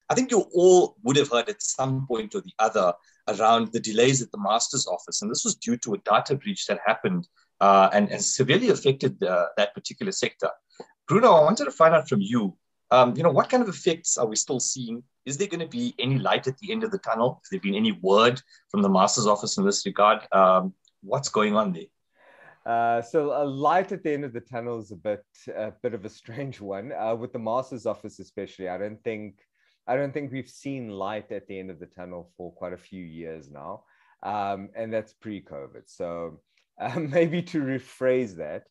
I think you all would have heard at some point or the other around the delays at the master's office. And this was due to a data breach that happened and severely affected that particular sector. Bruno, I wanted to find out from you, what kind of effects are we still seeing? Is there going to be any light at the end of the tunnel? Has there been any word from the master's office in this regard? What's going on there? So a light at the end of the tunnel is a bit of a strange one. With the master's office, especially, I don't think we've seen light at the end of the tunnel for quite a few years now, and that's pre-COVID. So maybe to rephrase that,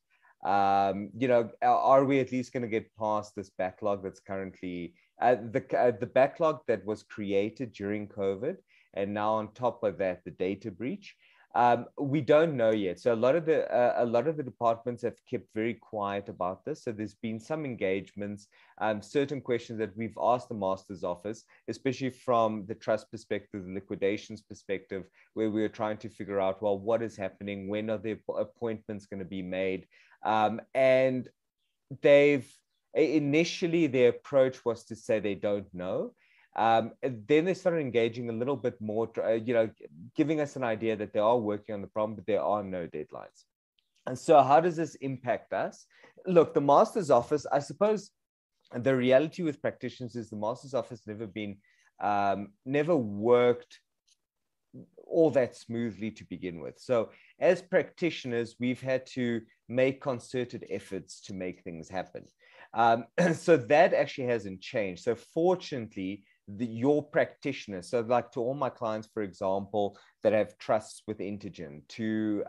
are we at least going to get past this backlog that's currently the backlog that was created during COVID, and now on top of that, the data breach? We don't know yet. So a lot of the departments have kept very quiet about this. So there's been some engagements, certain questions that we've asked the master's office, especially from the trust perspective, the liquidations perspective, where we're trying to figure out, well, what is happening? When are the appointments going to be made? And initially their approach was to say they don't know. Then they started engaging a little bit more, giving us an idea that they are working on the problem, but there are no deadlines. And so how does this impact us? Look, the master's office, I suppose the reality with practitioners is the master's office never worked all that smoothly to begin with. So as practitioners, we've had to make concerted efforts to make things happen. So that actually hasn't changed. So fortunately, your practitioners, so like to all my clients, for example, that have trusts with Intergen, to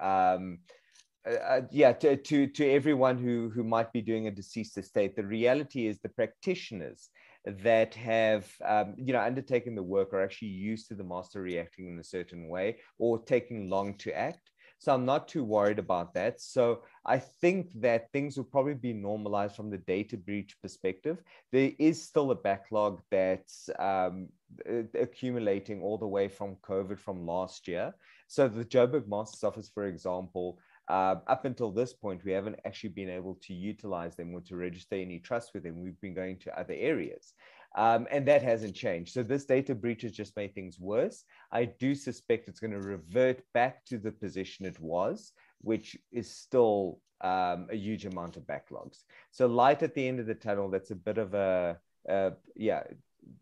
everyone who might be doing a deceased estate, the reality is the practitioners that have undertaken the work are actually used to the master reacting in a certain way or taking long to act. So I'm not too worried about that. So I think that things will probably be normalized from the data breach perspective. There is still a backlog that's accumulating all the way from COVID from last year. So the Joburg Master's Office, for example, up until this point, we haven't actually been able to utilize them or to register any trust with them. We've been going to other areas. And that hasn't changed. So this data breach has just made things worse. I do suspect it's going to revert back to the position it was, which is still a huge amount of backlogs. So light at the end of the tunnel, that's a bit of a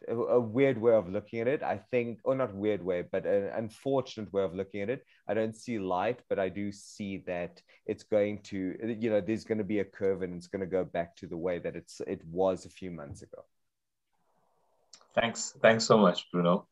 weird way of looking at it. I think, or not weird way, but an unfortunate way of looking at it. I don't see light, but I do see that it's going to, there's going to be a curve and it's going to go back to the way that it was a few months ago. Thanks so much, Bruno.